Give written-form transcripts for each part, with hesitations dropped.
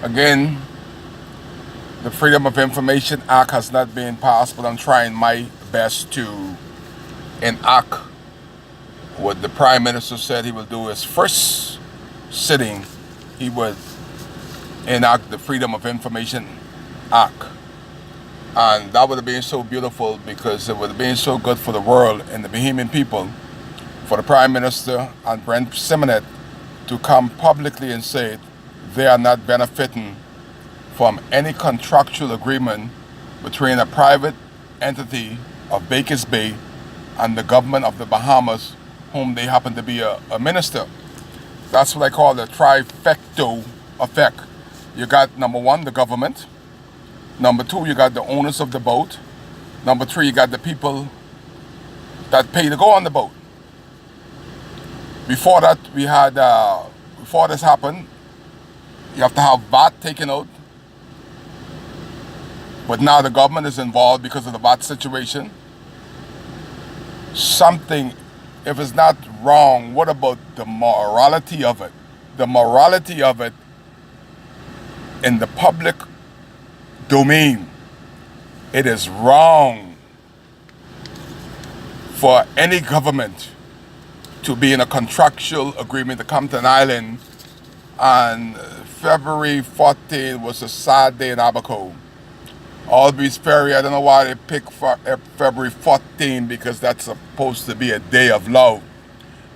Again, the Freedom of Information Act has not been passed, but I'm trying my best to enact what the Prime Minister said he will do his first sitting. He would enact the Freedom of Information Act. And that would have been so beautiful because it would have been so good for the world and the Bahamian people for the Prime Minister and Brent Simonet to come publicly and say they are not benefiting from any contractual agreement between a private entity of Baker's Bay and the government of the Bahamas, whom they happen to be a minister. That's what I call the trifecto effect. You got number one, the government. Number two, you got the owners of the boat. Number three, you got the people that pay to go on the boat. Before that, before this happened, you have to have VAT taken out. But now the government is involved because of the VAT situation. Something, if it's not wrong, what about the morality of it? The morality of it in the public domain. It is wrong for any government to be in a contractual agreement to come to an island. And February 14th was a sad day in Abaco. Albies Ferry, I don't know why they picked for February 14th, because that's supposed to be a day of love.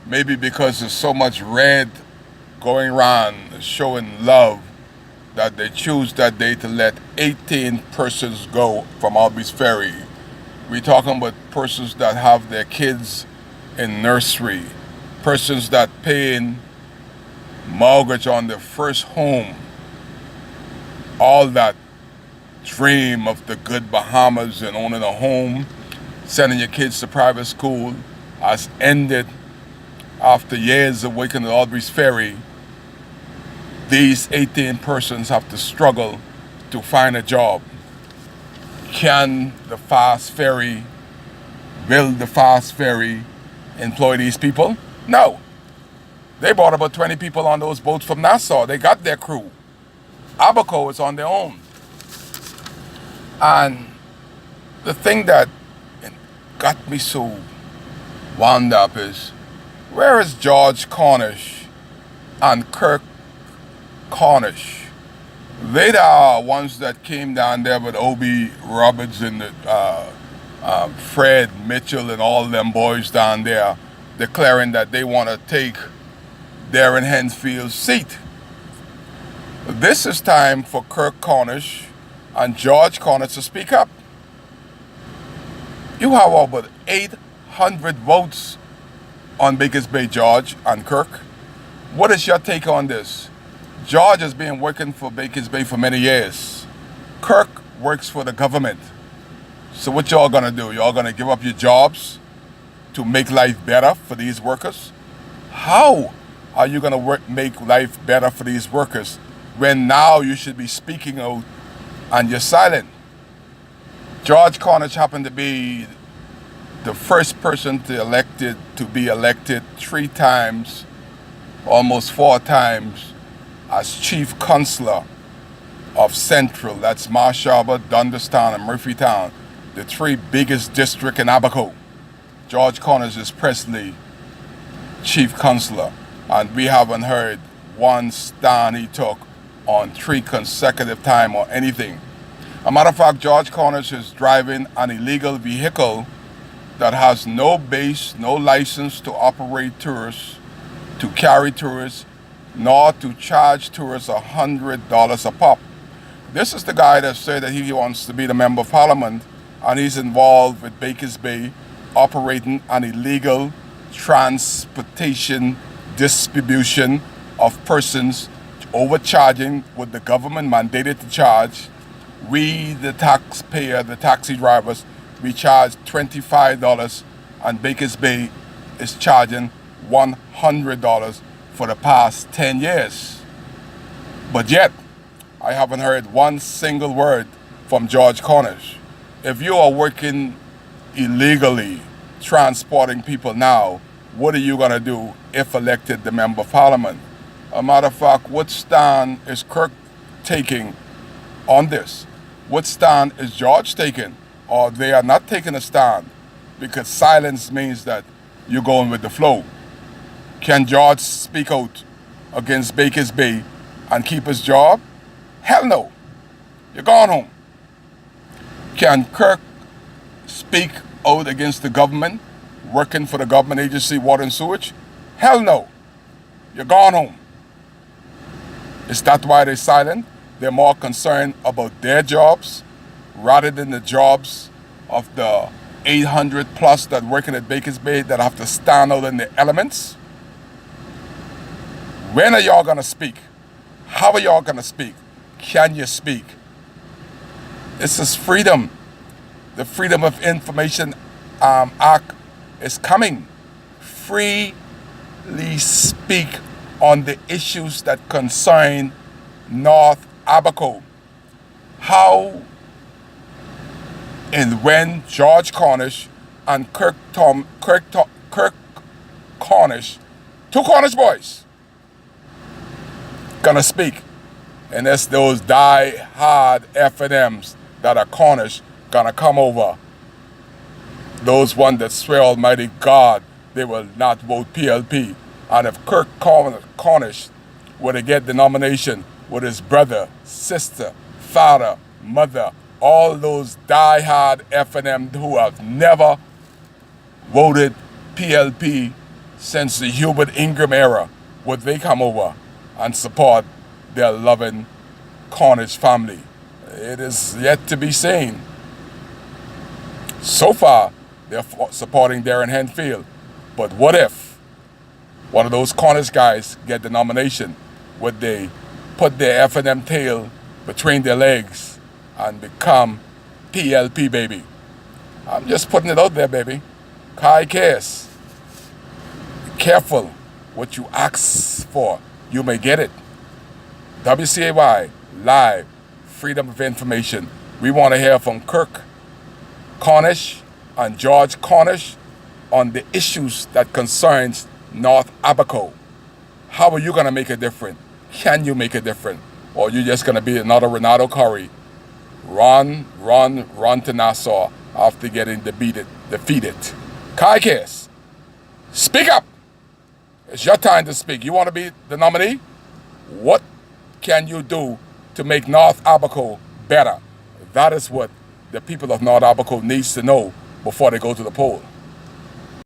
Maybe because there's so much red going around showing love that they choose that day to let 18 persons go from Albies Ferry. We're talking about persons that have their kids in nursery, persons that paying mortgage on their first home. All that dream of the good Bahamas and owning a home, sending your kids to private school has ended after years of working at Albies Ferry. These 18 persons have to struggle to find a job. Can the fast ferry, build the fast ferry, employ these people? No. They brought about 20 people on those boats from Nassau. They got their crew. Abaco is on their own. And the thing that got me so wound up is, where is George Cornish and Kirk Cornish? They are ones that came down there with Obie Roberts and Fred Mitchell and all them boys down there, declaring that they want to take Darren Hensfield's seat. This is time for Kirk Cornish and George Cornish to speak up. You have over 800 votes on Baker's Bay, George and Kirk. What is your take on this? George has been working for Baker's Bay for many years. Kirk works for the government. So what y'all gonna do? Y'all gonna give up your jobs to make life better for these workers? How are you gonna make life better for these workers when now you should be speaking out and you're silent? George Cornish happened to be the first person to be elected 3 times, almost 4 times, as chief counselor of Central. That's Marsh Harbour, Dunderstown, and Murphytown, the 3 biggest districts in Abaco. George Cornish is presently chief counselor, and we haven't heard one stand he took on 3 consecutive time or anything. A matter of fact, George Cornish is driving an illegal vehicle that has no base, no license to operate tourists, to carry tourists, nor to charge tourists $100 a pop. This is the guy that said that he wants to be the member of parliament, and he's involved with Baker's Bay operating an illegal transportation distribution of persons, overcharging what the government mandated to charge. We, the taxpayer, the taxi drivers, we charge $25, and Baker's Bay is charging $100 for the past 10 years. But yet, I haven't heard one single word from George Cornish. If you are working illegally, transporting people now, what are you going to do if elected the member of parliament? A matter of fact, what stand is Kirk taking on this? What stand is George taking? Or they are not taking a stand because silence means that you're going with the flow. Can George speak out against Bakers Bay and keep his job? Hell no. You're going home. Can Kirk speak out against the government, working for the government agency, water and sewage? Hell no. You're going home. Is that why they're silent? They're more concerned about their jobs rather than the jobs of the 800 plus that working at Bakers Bay that have to stand out in the elements. When are y'all gonna speak? How are y'all gonna speak? Can you speak? This is freedom. The Freedom of Information Act is coming. Freely speak on the issues that concern North Abaco. How and when George Cornish and Kirk Cornish, two Cornish boys, gonna speak. And it's those die-hard F&Ms that are Cornish gonna come over. Those ones that swear Almighty God they will not vote PLP. And if Kirk Cornish were to get the nomination with his brother, sister, father, mother, all those die-hard F&M who have never voted PLP since the Hubert Ingram era, would they come over and support their loving Cornish family? It is yet to be seen. So far, they're supporting Darren Henfield. But what if one of those Cornish guys get the nomination? Would they put their F&M tail between their legs and become PLP, baby? I'm just putting it out there, baby. Kai case. Be careful what you ask for. You may get it. WCAY, live, Freedom of Information. We want to hear from Kirk Cornish and George Cornish on the issues that concerns North Abaco. How are you going to make a difference? Can you make a difference? Or you just going to be another Renato Curry? Run to Nassau after getting defeated. Kai Case, speak up. It's your time to speak. You want to be the nominee? What can you do to make North Abaco better? That is what the people of North Abaco needs to know before they go to the poll.